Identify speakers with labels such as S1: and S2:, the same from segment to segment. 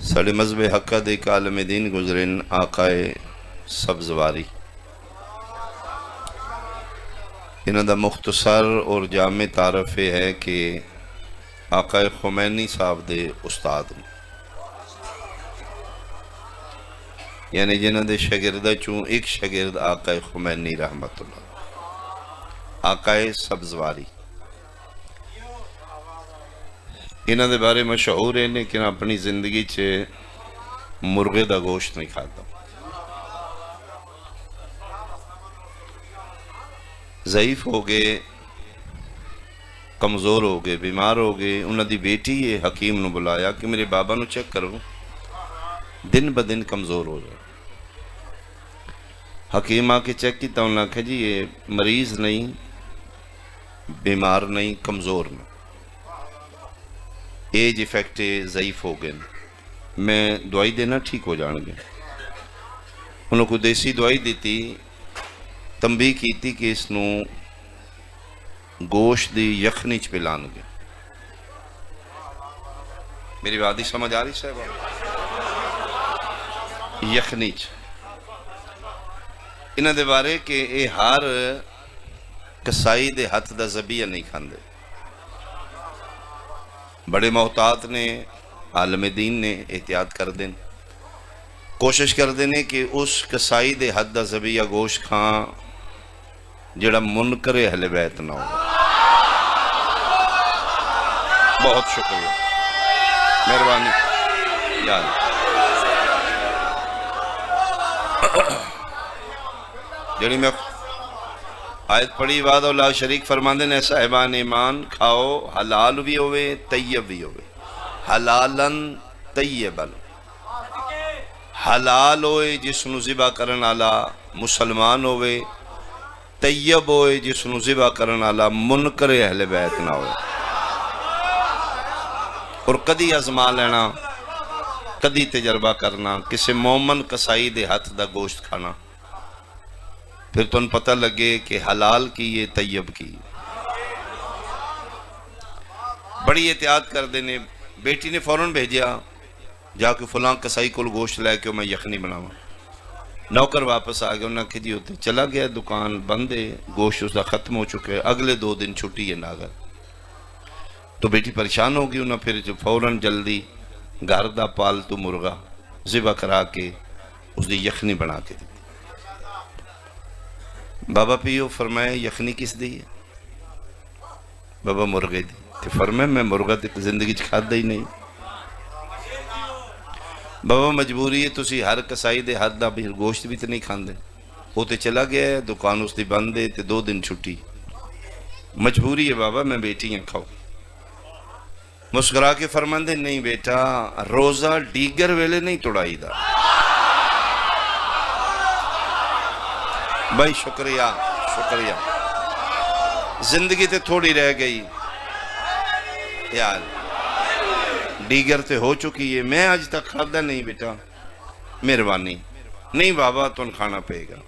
S1: ساڑے مذہب حقہ دے عالم دین گزرن آقائے سبزواری انہاں دا مختصر اور جامع تعارف یہ ہے کہ آقائے خمینی صاحب دے استاد یعنی جنہاں دے شاگردہ چون ایک شاگرد آقائے خمینی رحمت اللہ آقائے سبزواری انہاں دے بارے مشہور ہے لیکن اپنی زندگی چھے مرغے دا گوشت نہیں کھاتا ضعیف ہو گئے کمزور ہو گئے بیمار ہو گئے انہاں دی بیٹی یہ حکیم نے بلایا کہ میرے بابا نو چیک کرو دن بدن کمزور ہو جائے حکیم آ کے چیک کی تو انہوں نے کہا جی یہ مریض نہیں بیمار نہیں کمزور نہیں ایج ایفیکٹ ضعیف ہو گئے میں دوائی دینا ٹھیک ہو جان گے انہوں کو دیسی دوائی دیتی تنبیہ کی تھی کہ اس نو گوشت دی یخنی چ پلان گے میری بات سمجھ آ رہی صاحب یخنی چ انہاں دے بارے کہ اے ہر کسائی دے ہاتھ دا ذبیحہ نہیں کھاندے بڑے محتاط نے عالم دین نے احتیاط کر دیں کوشش کر دینے کہ اس کسائی دے ہاتھ دا ذبیحہ گوشت کھاں جڑا منکر اہل بیت نہ ہو بہت شکریہ مہربانی یاد جڑی میں آیت پڑھی وعد اللہ شریک فرماندے نے صاحبان ایمان کھاؤ حلال بھی ہوئے طیب بھی ہوئے حلالن طیبن حلال ہوئے جس نو ذبح کرن والا مسلمان ہوئے طیب ہوئے جس نو ذبح کرن والا منکر اہل بیت نہ ہوئے اور کدی ازما لینا کدی تجربہ کرنا کسی مومن کسائی دے ہاتھ دا گوشت کھانا پھر تو ان پتہ لگے کہ حلال کی یہ طیب کی بڑی احتیاط کر دینے بیٹی نے فوراں بھیجیا جا کے فلاں کسائی کل گوشت لے کے میں یخنی بناواں نوکر واپس آ گیا انہوں نے کہا ہوتے چلا گیا دکان بندے گوشت اس کا ختم ہو چکے اگلے 2 دن چھٹی ہے ناگر تو بیٹی پریشان ہو گئی انہوں نے پھر فوراں جلدی گھر دا پالتو مرغا ذبح کرا کے اس دی یخنی بنا کے دی بابا پیو فرمایا یخنی کس دی ہے بابا مرغے دی تو فرمایا میں مرغا زندگی کھادا ہی نہیں بابا مجبوری ہے تسی ہر کسائی دے ہاتھ دا گوشت بھی تو نہیں کھاندے وہ تو چلا گیا ہے دکان اس دی بند ہے 2 دن چھٹی مجبوری ہے بابا میں بیٹیاں کھاؤ مسکرا کے فرماندے نہیں بیٹا روزہ ڈیگر ویلے نہیں توڑائی دا بھائی شکریہ شکریہ زندگی تے تھوڑی رہ گئی یار ڈیگر تے ہو چکی ہے میں آج تک کھادا نہیں بیٹا مہربانی نہیں بابا تن کھانا پے گا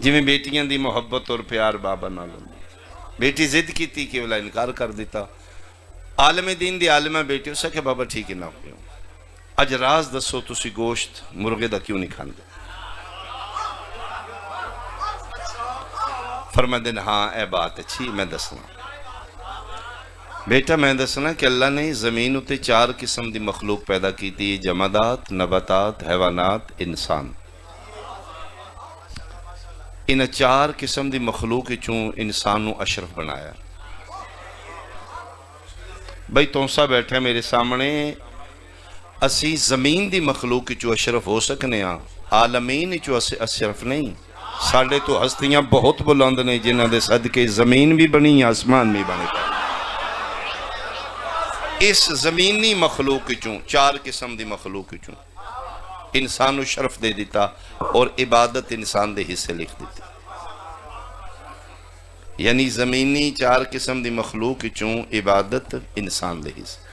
S1: جی میں بیٹیاں دی محبت اور پیار بابا نہ لوں بیٹی ضد کی تھی کہ والا انکار کر دیتا عالم دین دی عالمہ بیٹی اسے کہ بابا ٹھیک ہے نہ ہو اج راز دسو تسی گوشت مرغے دا کیوں نہیں کھاندے فرما دن ہاں اے بات اچھی میں دسنا بیٹا میں دسنا کہ اللہ نے زمین اتے 4 قسم دی مخلوق پیدا کی تھی جمادات نباتات حیوانات انسان ان 4 قسم دی مخلوق چون انسانوں اشرف بنایا بھائی تونسا بیٹھے میرے سامنے اسی زمین دی مخلوق چو اشرف ہو سکنے ہاں عالمین چو اشرف نہیں ساڑھے تو ہستیاں بہت بلند نے جنہ دے صدقے زمین بھی بنی آسمان بھی بنے اس زمینی مخلوق چون 4 قسم دی مخلوق چون انسانو شرف دے دیتا اور عبادت انسان دے حصے لکھ دیتی یعنی زمینی 4 قسم دی مخلوق چون عبادت انسان دے حصے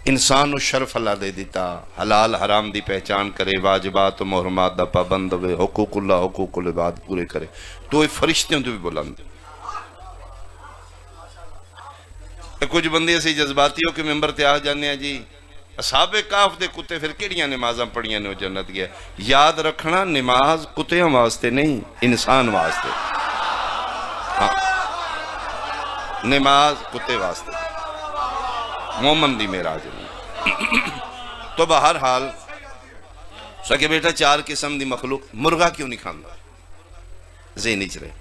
S1: انسانو شرف اللہ دے دیتا حلال حرام دی پہچان کرے واجبات و محرمات دا پابند ہوئے حقوق اللہ حقوق العباد پورے کرے تو یہ فرشتوں تو بھی بلند کچھ بندے ایسے جذباتی ہو کہ ممبر تے آ جانے ہیں جی اصحاب کہف دے کتے پھر کیڑیاں نمازاں پڑھیاں نے وہ جنت گیا. یاد رکھنا نماز کتیاں واسطے نہیں، انسان واسطے. ہاں نماز کتے واسطے، مومن دی معراج نہیں. تو بہرحال سکے بیٹا 4 قسم دی مخلوق. مرغا کیوں نہیں کھانا؟ ذہنی چ رہے.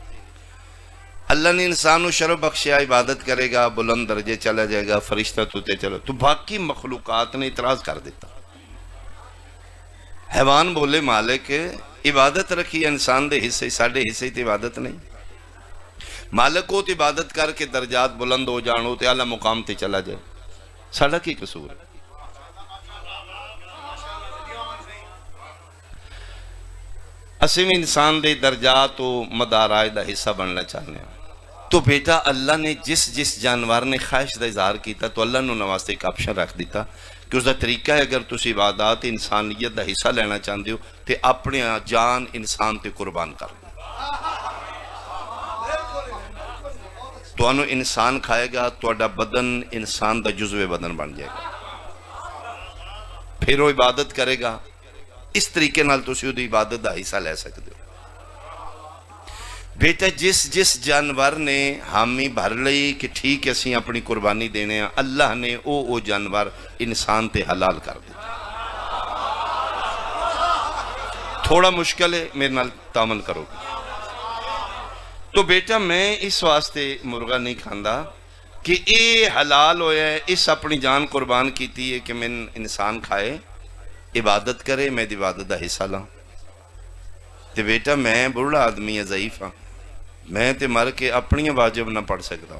S1: اللہ نے انسانو شرف بخشیا، عبادت کرے گا بلند درجے چلا جائے گا، فرشتہ توتے چلو. تو باقی مخلوقات نے اعتراض کر دیتا. حیوان بولے مالک عبادت رکھی انسان دے حصے، ساڑھے حصے تے عبادت نہیں. مالک کو تے عبادت کر کے درجات بلند ہو جانو تے اعلیٰ مقام تے چلا جائے، ساڑھا کی قصور ہے؟ اسے میں انسان دے درجات و مدارائے دا حصہ بننا چاہنے ہیں. تو بیٹا اللہ نے جس جانور نے خواہش دا اظہار کیتا تو اللہ نے واسطے ایک آپشن رکھ دیتا کہ اس دا طریقہ ہے اگر تسی عبادات انسانیت دا حصہ لینا چاہتے ہو تے اپنے جان انسان تے قربان کر دو. تو انہوں انسان کھائے گا تو اڈا بدن انسان دا جزو بدن بن جائے گا، پھر وہ عبادت کرے گا. اس طریقے نال تسی دی عبادت دا حصہ لے سکتے ہو. بیٹا جس جانور نے حامی بھر لئی کہ ٹھیک ہے اسی اپنی قربانی دینے ہیں، اللہ نے او جانور انسان تے حلال کر دیا. تھوڑا مشکل ہے، میرے نال تعامل کرو گے. تو بیٹا میں اس واسطے مرغا نہیں کھاندا کہ اے حلال ہویا ہے، اس اپنی جان قربان کیتی ہے کہ میں انسان کھائے عبادت کرے، میں دی عبادت دا حصہ لاں. تے بیٹا میں بڑھا آدمی ہے، ضعیف ہاں، میں تے مر کے اپنی واجب نہ پڑھ سکتا.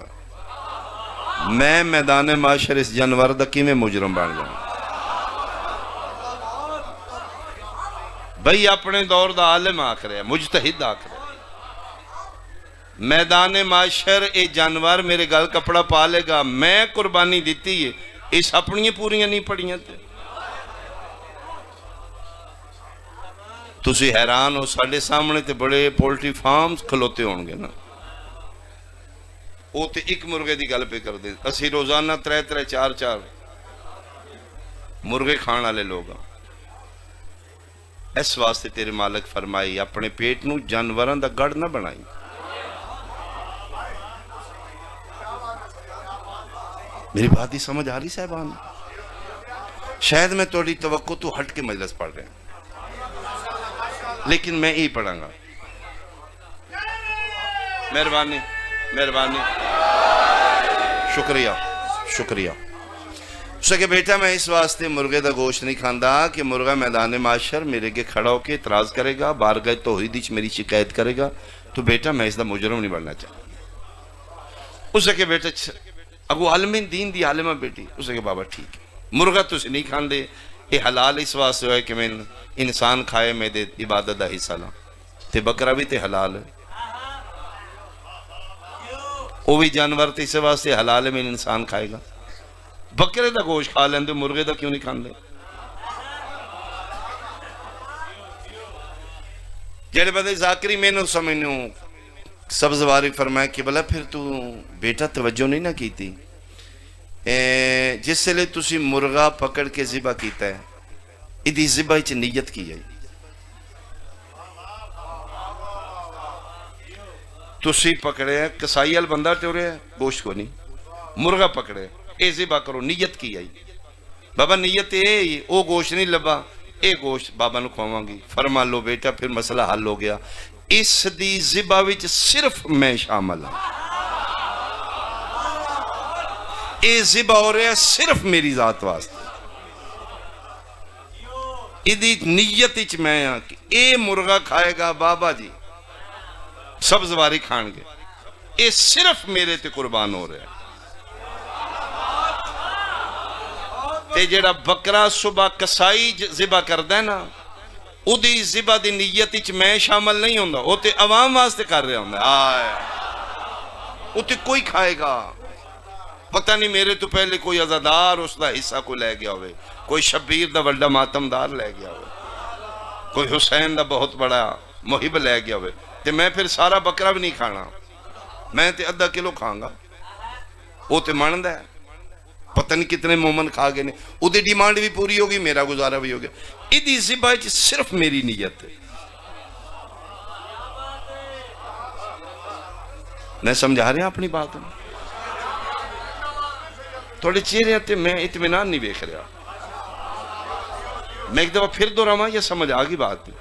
S1: میں میدان معاشر اس جانور دا کی میں مجرم بن جاؤں. بھئی اپنے دور دا عالم آکھ رہے ہیں، مجتہد آکھ رہے ہیں. میدان معاشر اے جانور میرے گل کپڑا پا لے گا، میں قربانی دیتی ہے، اس اپنی پوریاں نہیں پڑیاں تے. تسی حیران ہو، ساڑھے سامنے تے بڑے پولٹری فارمز کھلوتے ہونگے نا، وہ تے ایک مرغے دی گل پہ کر دیں. اسی روزانہ 3 4 مرغے کھانا لے لوگا. اس واسطے تیرے مالک فرمائی اپنے پیٹ نو جانوراں دا گڑ نہ بنائی. میری بات ہی سمجھ آ رہی صاحبان؟ شاید میں توڑی توقع تو ہٹ کے مجلس پڑھ رہے ہیں، لیکن میں ہی پڑھاں گا. مہربانی مہربانی، شکریہ. کہ بیٹا میں اس واسطے مرغے دا گوشت نہیں کھاندا کہ مرغا میدان معاشر میرے کے کھڑا ہو کے اعتراض کرے گا، بارگاہ توحید وچ میری شکایت کرے گا. تو بیٹا میں اس دا مجرم نہیں بننا چاہتا. اسے کہ بیٹا اگو عالم دین دی عالمہ بیٹی، اسے کہ بابا ٹھیک ہے، مرغا تو سے نہیں کھان دے، یہ حلال اس واسطے ہوئے کہ میں انسان کھائے میں دے عبادت دا حصہ لاں. تے بکرا بھی تے حلال ہے، وہ بھی جانور تے اس واسطے حلال ہے میں انسان کھائے گا. بکرے دا گوشت کھا لیں دے، مرغے دا کیوں نہیں کھان دے؟ جڑے بدے ذاکری میں نو سمجھنوں سبز واری فرمائے کہ بلا پھر تو بیٹا توجہ نہیں نہ کیتی. جس سے لئے تسی مرغا پکڑ کے ذبح کیتا ہے، ادھی ذبح اچھ نیت کی ہے. تسی پکڑے ہیں کسائیال بندہ ٹورے ہیں گوشت کو نہیں، مرغا پکڑے اے ذبح کرو، نیت کی ہے. بابا نیت اے او گوشت نہیں لبا، اے گوشت بابا نو کھواں گی. فرما لو بیٹا پھر مسئلہ حل ہو گیا. اس دی ذبح وچ صرف میں شامل ہوں، اے ذبح ہو رہا ہے صرف میری ذات واسطے. ادھی نیت وچ میں ہاں کہ اے مرغا کھائے گا بابا جی سبز واری کھان گے، اے صرف میرے تے قربان ہو رہا ہے. تے جڑا بکرا صبح کسائی ذبح کردہ ہے نا، او دی ذبح دی نیت وچ میں شامل نہیں ہوندا، او تے عوام واسطے کر رہا ہوندا. او تے کوئی کھائے گا، پتہ نہیں میرے تو پہلے کوئی عزادار اس دا حصہ کو لے گیا ہوئے، کوئی شبیر دا بڑا ماتمدار لے گیا ہوئے، کوئی حسین دا بہت بڑا محب لے گیا ہوئے. تے میں پھر سارا بکرا بھی نہیں کھانا، میں تے 1/2 کلو کھاؤں گا. وہ تے ماندا ہے پتہ نہیں کتنے مومن کھا گئے نے، ادھی ڈیمانڈ بھی پوری ہوگی، میرا گزارا بھی ہو گیا. ادھی ذبح صرف میری نیت ہے. میں سمجھا رہے ہیں اپنی بات میں؟ تھوڑے چہرے تے میں اطمینان نہیں دیکھ رہا. میں ایک دفعہ پھر دہراواں، یہ سمجھ آگی بات میں.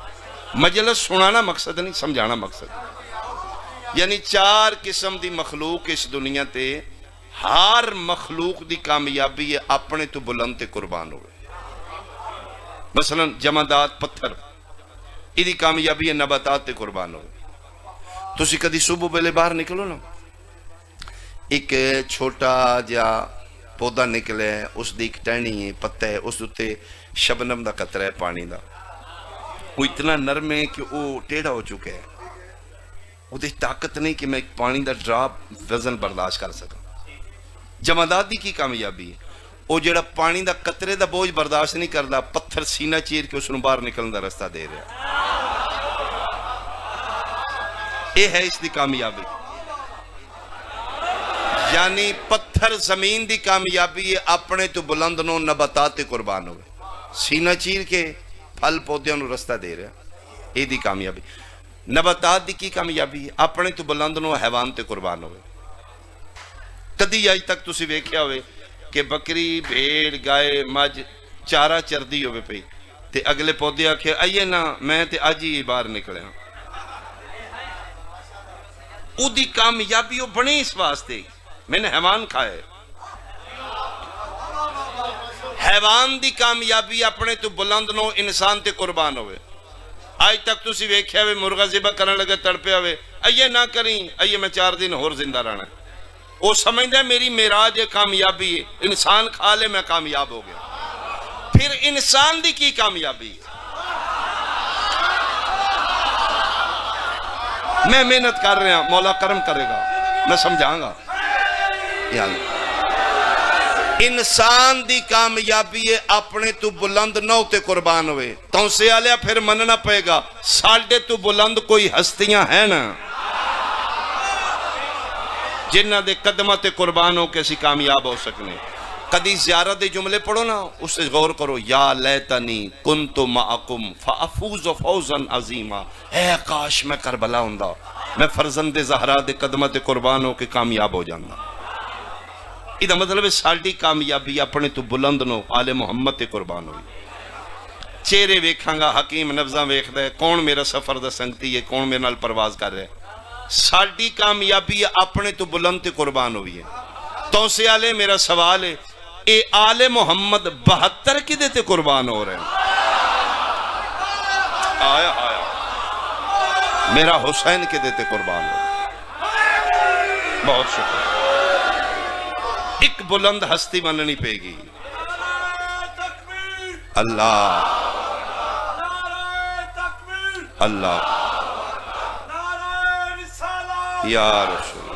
S1: مجلس سنانا مقصد نہیں، سمجھانا مقصد. یعنی 4 قسم دی مخلوق اس دنیا تے، ہر مخلوق دی کامیابی ہے اپنے تو بلند تے قربان ہوئے. مثلا جمادات پتھر، ایدی کامیابی ہے نباتات تے قربان ہوئے. تسی کدی صبح پہلے باہر نکلو نا، ایک چھوٹا جا پودا نکلے، اس دی ایک ٹہنی ہے، پتہ ہے، اس دوتے شبنم دا قطرہ ہے پانی دا. وہ اتنا نرم ہے کہ وہ ٹیڑھا ہو چکے ہے. وہ دے طاقت نہیں کہ میں پانی دا ڈراپ وزن برداشت کر سکا. جمادات دی کی کامیابی ہے، وہ جڑا پانی دا قطرے دا بوجھ برداشت نہیں کردا، پتھر سینہ چیر کے اس نے باہر نکلن دا رستہ دے رہا. یہ ہے اس دی کامیابی. یعنی پتھر زمین دی کامیابی ہے اپنے تو بلند نو نباتات تے قربان ہوئے، سینہ چیر کے پھل پودیاں نو رستہ دے رہا. یہ دی کامیابی. نباتات دی کی کامیابی ہے اپنے تو بلند نو حیوان تے قربان ہوئے. کدی آج تک تسی ویکھیا ہوئے کہ بکری بھیڑ گائے مجھ چارہ چردی ہوئے پئی تے اگلے پودے آکھے آئیے نا میں تے آج ہی باہر نکلے ہوں. او دی کامیابی وہ بنے اس واسطے میں نے حیوان کھائے. حیوان دی کامیابی اپنے تو بلند نو انسان تے قربان ہوئے. آج تک تسی ویکھیا ہوئے مرغا ذبح کرنے لگے تڑپے ہوئے آئیے نہ کریں، آئیے میں 4 دن اور زندہ رہنا. وہ سمجھتا ہے میری معراج کامیابی ہے، انسان کھا لے میں کامیاب ہو گیا. پھر انسان دی کی کامیابی ہے؟ میں محنت کر رہا ہوں، مولا کرم کرے گا، میں سمجھاؤں گا. انسان دی کامیابی ہے اپنے تو بلند نہ ہوتے قربان ہوئے. تو سے آلیا پھر مننا پئے گا ساڑھے تو بلند کوئی ہستیاں ہیں نا جنہ دے قدمہ تے قربان ہو کیسی کامیاب ہو سکنے. کدی زیارت دے جملے پڑھو نا، اس سے غور کرو. یا لیتنی کنتو معکم فافوز فوزا عظیما. اے کاش میں کربلا ہوندا، میں فرزند زہرا دے قدمہ تے قربان ہو کے کامیاب ہو جانا. یہ مطلب ہے ساڑھی کامیابی اپنے تو بلند نو آل محمد تے قربان ہوئی. چہرے ویکھاں گا حکیم نفذاں ویکھ دے کون میرا سفر دا سنگتی ہے، کون میرے نال پرواز کر رہے. ساڑھی کامیابی اپنے تو بلند تے قربان ہوئی ہے. تو سے آلے میرا سوال ہے اے آل محمد 72 کی دیتے قربان ہو رہے ہیں. آیا میرا حسین کے دیتے قربان ہو رہے ہیں. بہت شکر. ایک بلند ہستی مننی پے گی. اللہ اللہ یا رسول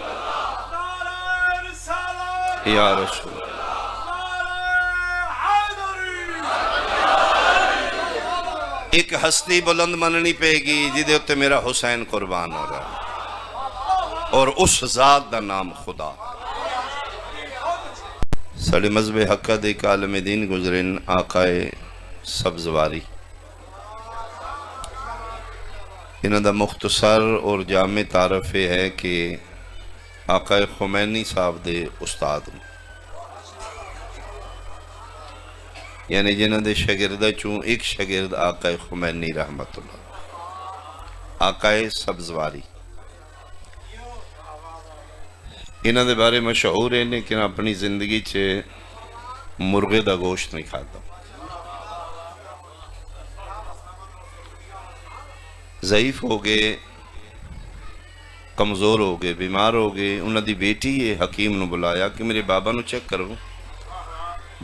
S1: یا رسول. ایک ہستی بلند مننی پے گی جدے ہوتے میرا حسین قربان ہو رہا ہے، اور اس ذات دا نام خدا. ساڑھے مذہب حقہ دے ایک عالم دین گزرین آقائے سبزواری. انہوں دا مختصر اور جامع تعارف ہے کہ آقائے خمینی صاحب دے استاد، یعنی جنہوں دے شاگردہ چون ایک شاگرد آقائے خمینی رحمت اللہ، آقائے سبزواری. انہوں دے بارے مشہور ہے لیکن اپنی زندگی چھے مرغے دا گوشت نہیں کھاتا. ضعیف ہو گئے، کمزور ہو گئے، بیمار ہو گئے. انہوں دی بیٹی یہ حکیم نو بلایا کہ میرے بابا نو چیک کرو،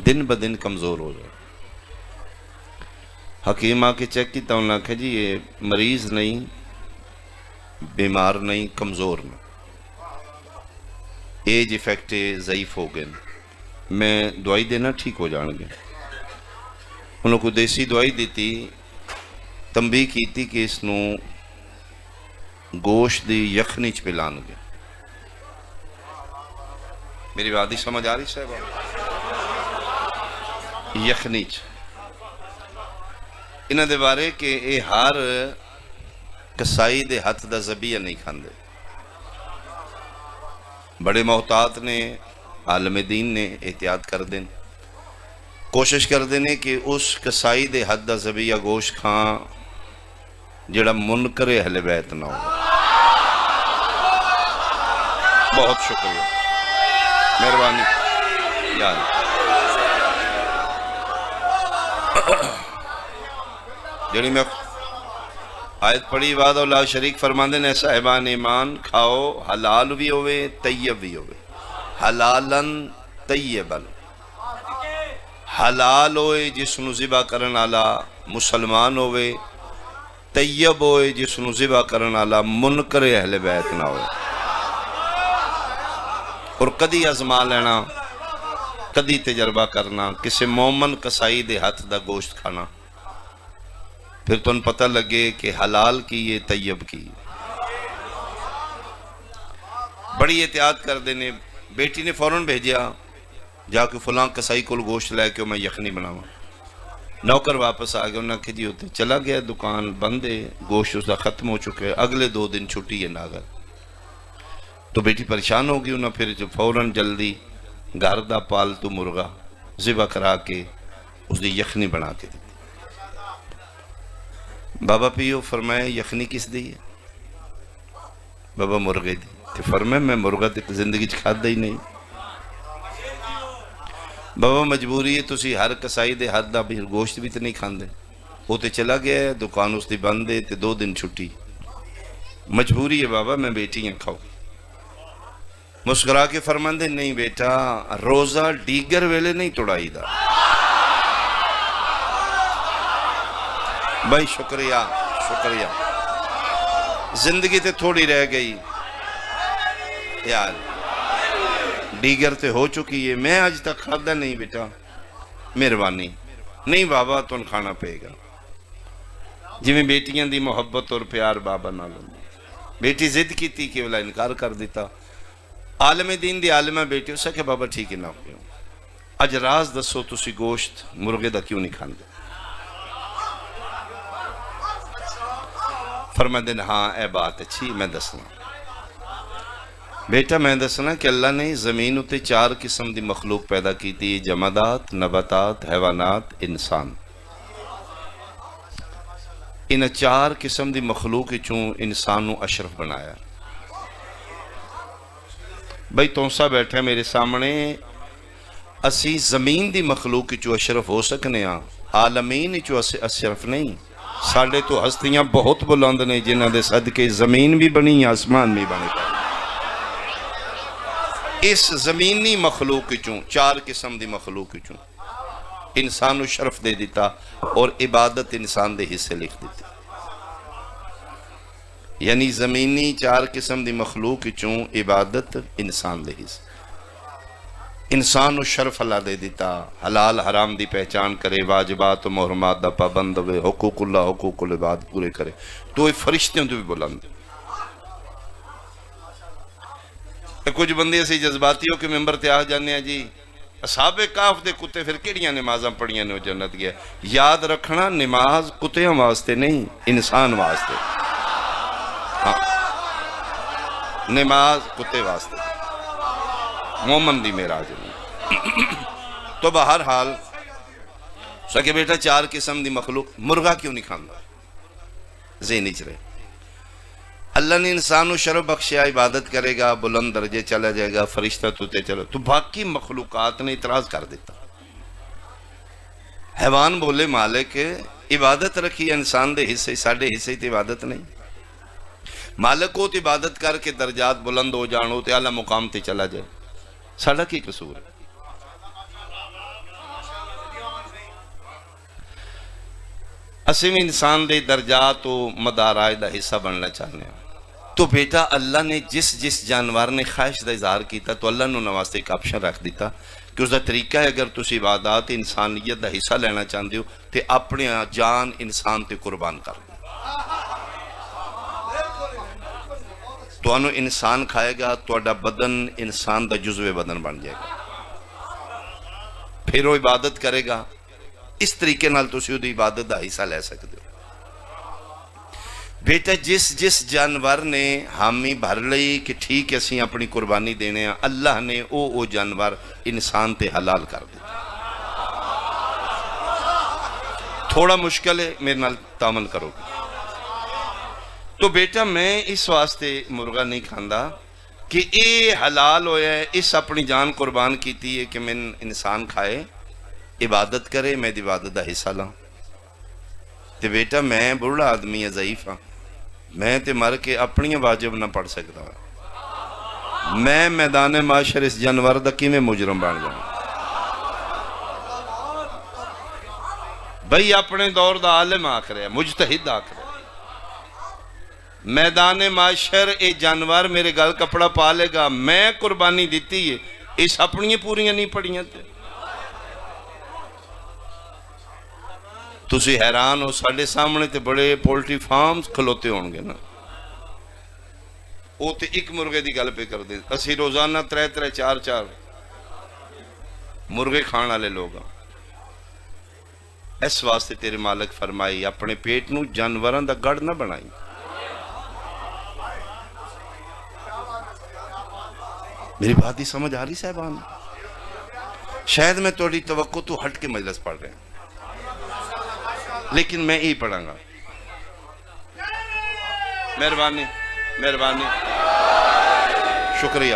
S1: دن بدن کمزور ہو جائے. حکیم آکے چیک کیتا انہوں نے کہا جی یہ مریض نہیں، بیمار نہیں، کمزور نہیں، ایج ایفیکٹ ضعیف ہو گئے، میں دعائی دینا ٹھیک ہو جان گے. انہوں کو دیسی دعائی دیتی، تنبیہ کی تھی کہ اس نو گوشت دی یخنی چ پلان گے. میری بات ہی سمجھ آ رہی صاحب؟ یخنی انہاں دے بارے کہ اے ہر کسائی دے ہاتھ دا ذبیحہ نہیں کھاندے. بڑے محتاط نے، عالم دین نے احتیاط کر دیں، کوشش کر دینے کہ اس کسائی دے ہاتھ دا ذبیحہ گوشت کھاں جڑا منکر اہل بیت نہ ہو. بہت شکریہ، مہربانی. یاد جڑی میں آیت پڑھی وعدہ اللہ شریک فرماندے نے صاحبان ایمان کھاؤ حلال بھی ہوئے طیب بھی ہوئے. حلالن طیبن، حلال ہوئے جس نو ذبح کرن والا مسلمان ہوئے، طیب ہوئے جس نو ذبح کرن والا منکر اہل بیت نہ ہوئے. اور کدی ازما لینا، کدی تجربہ کرنا کسی مومن کسائی دے ہاتھ دا گوشت کھانا، پھر تو ان پتہ لگے کہ حلال کی یہ طیب کی. بڑی احتیاط کر دینے. بیٹی نے فوراً بھیجیا جا کے فلاں کسائی کل گوشت لے کے میں یخنی بناواں. نوکر واپس آ گیا، انہوں نے کہا جی ہوتے چلا گیا، دکان بندے، گوشت اس کا ختم ہو چکے، اگلے 2 دن چھٹی ہے ناگر. تو بیٹی پریشان ہو گئی، انہوں نے پھر فوراً جلدی گھر دا پالتو مرغا ذبح کرا کے اس دی یخنی بنا کے دی. بابا پیو فرمائے یخنی کس دی ہے؟ بابا مرغے دی. تو فرمائے میں مرغا تے زندگی کھادا ہی نہیں. بابا مجبوری ہے، تسی ہر کسائی دے ہاتھ دا گوشت بھی تے نہیں کھاندے. وہ تے چلا گیا ہے، دکان اس دی بند ہے تے 2 دن چھٹی. مجبوری ہے بابا، میں بیٹیاں کھاؤ. مسکرا کے فرماندے نہیں بیٹا، روزہ ڈیگر ویلے نہیں توڑائی دا. بھائی شکریہ شکریہ. زندگی تے تھوڑی رہ گئی یار، ڈیگر تے ہو چکی ہے. میں آج تک کھادا نہیں بیٹا، مہربانی. نہیں بابا تن کھانا پے گا. جی میں بیٹیاں دی محبت اور پیار بابا نہ لوں. بیٹی ضد کی تھی کہ اولا انکار کر دیتا. عالم دین دی عالمہ بیٹی ہو سکے بابا ٹھیک ہے نہ ہو. اج راز دسو تسی گوشت مرغے دا کیوں نہیں کھاندے؟ فرمائے دن ہاں اے بات اچھی میں دسنا. بیٹا میں دسنا کہ اللہ نے زمین اتے 4 قسم دی مخلوق پیدا کی تھی، جمادات، نباتات، حیوانات، انسان. ان 4 قسم دی مخلوق چوں انسانوں اشرف بنایا. بھئی تونسا بیٹھے میرے سامنے، اسی زمین دی مخلوق چوں اشرف ہو سکنے ہاں، عالمین چوں اشرف نہیں. ساڑھے تو ہستیاں بہت بلند نے جنہاں دے صدقے زمین بھی بنی آسمان بھی بنے پائے. اس زمینی مخلوق چوں 4 قسم دی مخلوق چوں انسان کو شرف دے دیتا اور عبادت انسان دے حصے لکھ دیتی. یعنی زمینی 4 قسم دی مخلوق چوں عبادت انسان دے حصے. انسان کو شرف اللہ دے دیتا، حلال حرام دی پہچان کرے، واجبات و محرمات دا پابند ہوئے، حقوق اللہ حقوق العباد پورے کرے. تو یہ فرشتیوں تو بھی بلند. کچھ بندے ایسے جذباتی ہو کہ ممبر تے آ جانے ہیں جی اصحاب کاف دے کتے پھر کیڑیاں نمازاں پڑھیاں نے جنت گیا. یاد رکھنا نماز کتیاں واسطے نہیں، انسان واسطے. ہاں نماز کتے واسطے، مومن دی معراج نہیں. تو بہرحال سکے بیٹا 4 قسم دی مخلوق. مرغا کیوں نہیں کھاندہ؟ ذہنی چرے اللہ نے انسان کو شرف بخشیا، عبادت کرے گا، بلند درجے چلا جائے گا، فرشتہ توتے چلو. تو باقی مخلوقات نے اعتراض کر دیتا. حیوان بولے مالک عبادت رکھی انسان دے حصے، ساڑھے حصے تے عبادت نہیں. مالک کو تے عبادت کر کے درجات بلند ہو جانو تے اعلیٰ مقام تے چلا جائے. ساڑھا کی قصور ہے؟ اسے میں انسان دے درجات و مدارائے دا حصہ بننا چاہنے ہیں. تو بیٹا اللہ نے جس جانور نے خواہش دا اظہار کیتا تو اللہ نے نواستے ایک آپشن رکھ دیتا کہ اس دا طریقہ ہے اگر تسی عبادات انسانیت دا حصہ لینا چاہتے ہو تے اپنے جان انسان تے قربان کر دو. تو انو انسان کھائے گا تو اڈا بدن انسان دا جزو بدن بن جائے گا. پھر وہ عبادت کرے گا اس طریقے نال تسی اودی عبادت دا حصہ لے سکتے ہو۔ بیٹا جس جانور نے حامی بھر لئی کہ ٹھیک ہے اسی اپنی قربانی دینے ہیں، اللہ نے او جانور انسان تے حلال کر دیا۔ تھوڑا مشکل ہے، میرے نال تعامل کرو گے تو بیٹا میں اس واسطے مرغا نہیں کھاندا کہ اے حلال ہویا ہے، اس اپنی جان قربان کیتی ہے کہ من انسان کھائے، عبادت کرے، میں عبادت دا حصہ لاں۔ تے بیٹا میں بڑھا آدمی ہے، ضعیف ہاں، میں تے مر کے اپنی واجب نہ پڑھ سکتا ہوں، میں میدان معاشر اس جانور دا کی میں مجرم بن جاؤں۔ بھئی اپنے دور دا عالم آکھ رہے ہیں، مجتہد آکھ رہے ہیں، میدان معاشر اے جانور میرے گل کپڑا پا لے گا، میں قربانی دیتی ہے، اس اپنی پوریاں نہیں پڑیاں تھے۔ تسی حیران ہو، ساڑھے سامنے تے بڑے پولٹری فارمز کھلوتے ہوں گے نا، وہ تے ایک مرغے دی گل پہ کر دے، اسی روزانہ 3-4 مرغے کھان والے لوگ ہیں۔ اس واسطے تیرے مالک فرمائی اپنے پیٹ نو جانوراں دا گڑھ نہ بنائی۔ میری بات ہی سمجھ آ رہی صاحبان؟ شاید میں توڑی توقع تو ہٹ کے مجلس پڑھ رہے ہیں، لیکن میں ہی پڑھاں گا۔ مہربانی مہربانی، شکریہ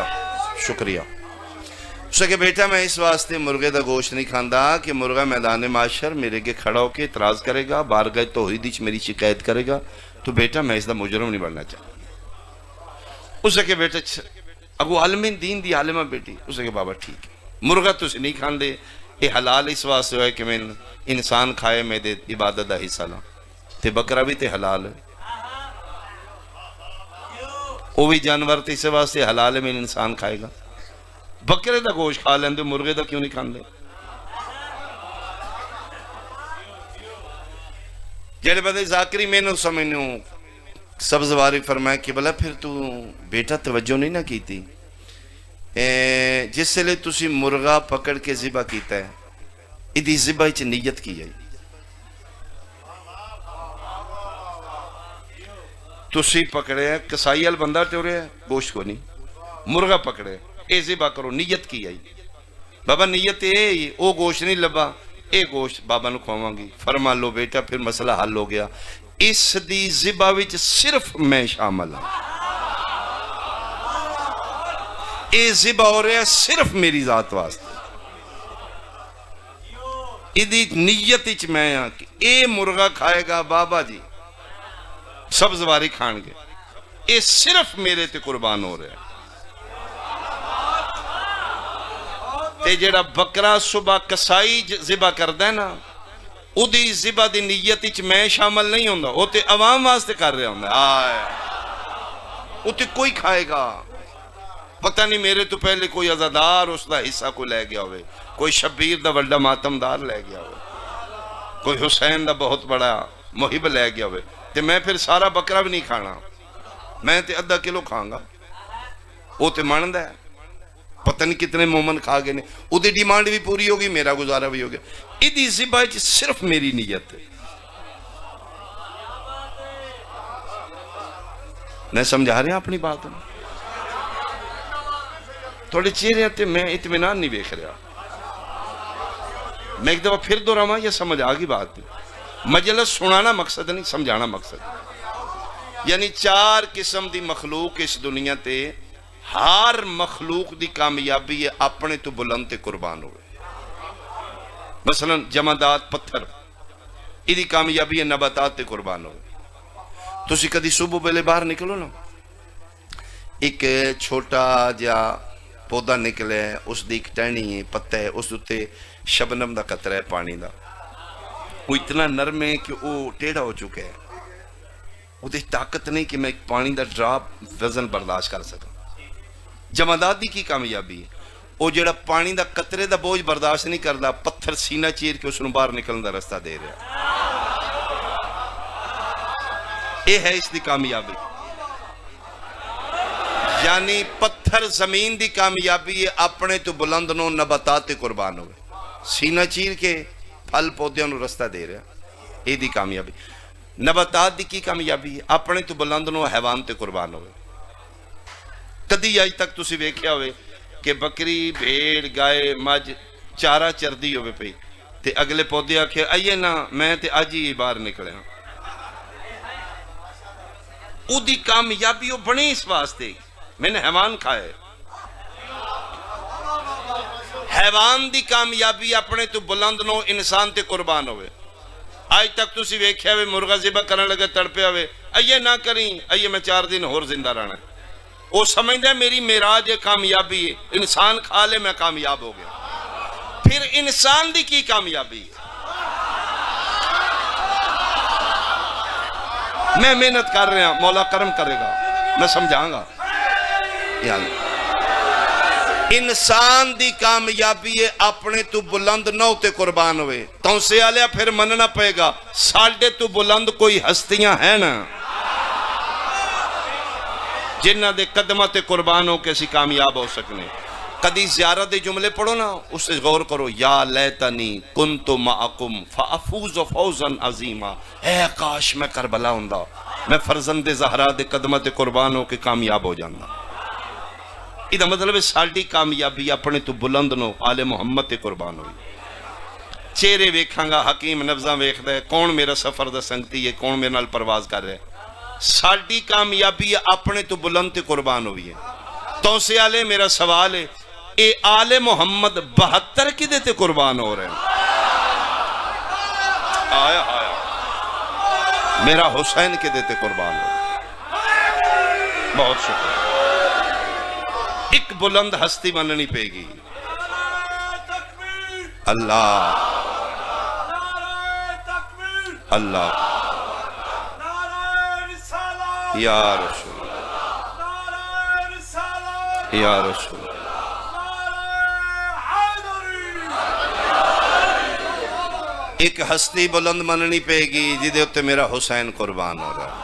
S1: شکریہ۔ اس کہ بیٹا میں اس واسطے مرغے دا گوشت نہیں کھاندا کہ مرغا میدان معاشر میرے کے کھڑا ہو کے اعتراض کرے گا، بارگاہ توحید وچ میری شکایت کرے گا، تو بیٹا میں اس دا مجرم نہیں بننا چاہتا۔ اس کہ بیٹا اگو عالم دین دی عالمہ بیٹی، اس کہ بابا ٹھیک ہے، مرغا تسی نہیں کھان دے، یہ حلال اس واسطے ہوئے کہ میں انسان کھائے میں دے عبادت دا حصہ لاں، تے بکرا بھی تے حلال ہے، وہ بھی جانور تے اس واسطے حلال ہے میں انسان کھائے گا۔ بکرے دا گوشت کھا لیندے، مرغے دا کیوں نہیں کھان دے؟ جڑے بدے ذاکری میں نے سمجھنوں سبزواری فرمایا کہ بلا پھر تو بیٹا توجہ نہیں نہ کیتی، جس سے لئے تسی مرغا پکڑ کے ذبح کیتا ہے، ادھی ذبح اچھ نیت کی جائی، تسی پکڑے ہیں کسائی ال بندہ ٹورے ہیں گوشت کو نہیں، مرغا پکڑے اے ذبح کرو، نیت کی جائی، بابا نیت اے او گوشت نہیں لبا، اے گوشت بابا نو کھواں گی، فرما لو بیٹا پھر مسئلہ حل ہو گیا، اس دی ذبح وچ صرف میں شامل ہوں، اے ذبح ہو رہا ہے صرف میری ذات واسطے، ادھی نیت اچ میں ہاں کہ اے مرغا کھائے گا بابا جی سبزواری کھان گے، اے صرف میرے تے قربان ہو رہا ہے۔ تے جیڑا بکرا صبح کسائی ذبح کردہ ہے نا، او دی ذبح دی نیت اچ میں شامل نہیں ہوندہ، او تے عوام واسطے کر رہا ہوندہ، او تے کوئی کھائے گا، پتہ نہیں میرے تو پہلے کوئی عزادار اس دا حصہ کو لے گیا ہوئے، کوئی شبیر دا بڑا ماتمدار لے گیا ہوئے، کوئی حسین دا بہت بڑا محب لے گیا ہوئے، تے میں پھر سارا بکرا بھی نہیں کھانا، میں تے 1/2 کلو کھاؤں گا، وہ تے مانند ہے، پتہ نہیں کتنے مومن کھا گئے نے، او دی ڈیمانڈ بھی پوری ہوگی، میرا گزارہ بھی ہوگا، ادھی ذبح صرف میری نیت ہے۔ نہیں سمجھا رہے ہیں اپنی بات میں؟ تھوڑے چہرے آتے میں اطمینان نہیں بیکھ رہا، میں ایک دفعہ پھر دوہراواں، یہ سمجھ آگی بات ہے، مجلس سنانا مقصد نہیں، سمجھانا مقصد، یعنی 4 قسم دی مخلوق اس دنیا تے، ہر مخلوق دی کامیابی ہے اپنے تو بلند تے قربان ہوئے، مثلا جمادات پتھر، ادھی کامیابی ہے نباتات تے قربان ہوئے۔ تسی کدی صبح پہلے باہر نکلو نا، ایک چھوٹا جا پودا نکلے، اس دی ایک ٹہنی ہے، پتہ ہے، اس دوتے شبنم دا قطرہ ہے پانی دا، وہ اتنا نرم ہے کہ وہ ٹیڑھا ہو چکے ہے، وہ دے طاقت نہیں کہ میں ایک پانی دا ڈراپ وزن برداشت کر سکا۔ جمادات دی کی کامیابی ہے، وہ جڑا پانی دا قطرے دا بوجھ برداشت نہیں کردا، پتھر سینہ چیر کے اس نے باہر نکلن دا رستہ دے رہا ہے، یہ ہے اس دی کامیابی۔ یعنی پتھر زمین دی کامیابی ہے اپنے تو بلند نو نباتات تے قربان ہوئے، سینہ چیر کے پھل پودیاں نو رستہ دے رہا، یہ دی کامیابی۔ نباتات دی کی کامیابی ہے؟ اپنے تو بلند نو حیوان تے قربان ہوئے۔ کدی اج تک تسی ویکھیا ہوئے کہ بکری بھیڑ گائے مجھ چارہ چردی ہوئے پئی تے اگلے پودے آکھے آئیے نا میں تے اج ہی باہر نکلے ہاں۔ او دی کامیابی وہ بنی اس واسطے میں نے حیوان کھائے۔ حیوان دی کامیابی اپنے تو بلند نو انسان تے قربان ہوئے۔ آج تک تسی ویکھیا ہوئے مرغا ذبح کرنے لگے تڑپے ہوئے آئیے نہ کریں آئیے میں 4 دن اور زندہ رہنا ہے۔ وہ سمجھتا ہے میری معراج کامیابی ہے، انسان کھا لے میں کامیاب ہو گیا۔ پھر انسان دی کی کامیابی ہے؟ میں محنت کر رہا ہوں، مولا کرم کرے گا، میں سمجھاؤں گا۔ انسان دی کامیابی ہے اپنے تو بلند نہ ہوتے قربان ہوئے۔ تو سے آلیا پھر مننا پڑے گا ساڑھے تو بلند کوئی ہستیاں ہیں نا جنہ دے قدمہ تے قربان ہو کیسی کامیاب ہو سکنے۔ کدی زیارت دے جملے پڑھو نا اس سے غور کرو، یا لیتنی کنتو معکم فافوز فوزا عظیما، اے کاش میں کربلا ہوندا، میں فرزند زہرا دے قدمہ تے قربان ہو کے کامیاب ہو جانا۔ یہ مطلب ہے ساڑھی کامیابی اپنے تو بلند نو آل محمد تے قربان ہوئی۔ چہرے ویکھاں گا حکیم نفذاں ویکھ دے کون میرا سفر دا سنگتی ہے، کون میرے نال پرواز کر رہے۔ ساڑھی کامیابی اپنے تو بلند تے قربان ہوئی ہے۔ تو سے آلے میرا سوال ہے اے آل محمد 72 کی دیتے قربان ہو رہے ہیں؟ آیا آیا میرا حسین کے دیتے قربان ہو رہے ہیں۔ بہت شکر۔ ایک بلند ہستی مننی پے گی، اللہ اللہ یا رسول یا رسول ایک ہستی بلند مننی پے گی جدے ہوتے میرا حسین قربان ہو رہا ہے،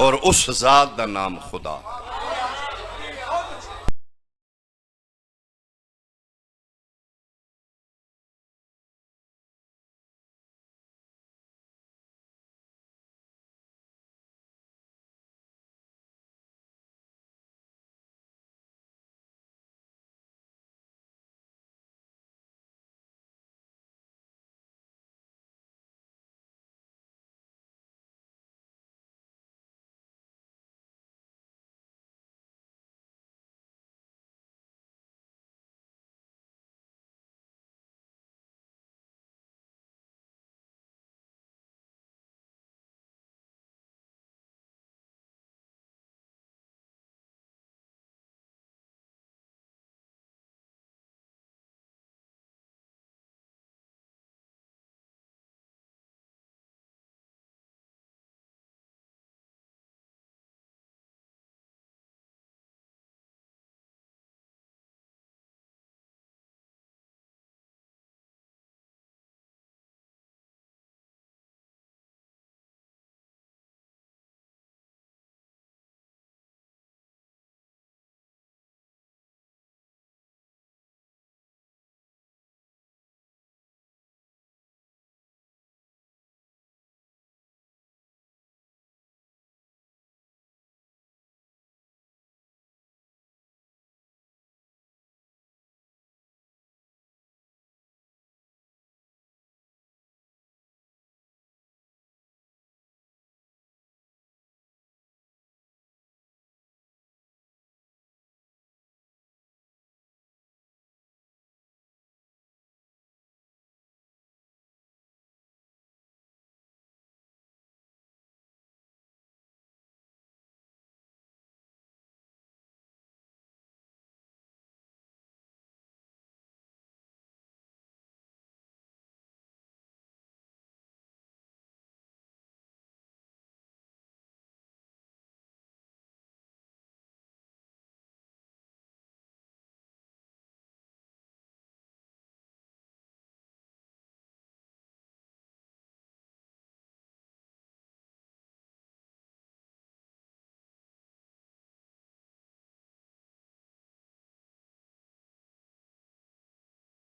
S1: اور اس ذات دا نام خدا۔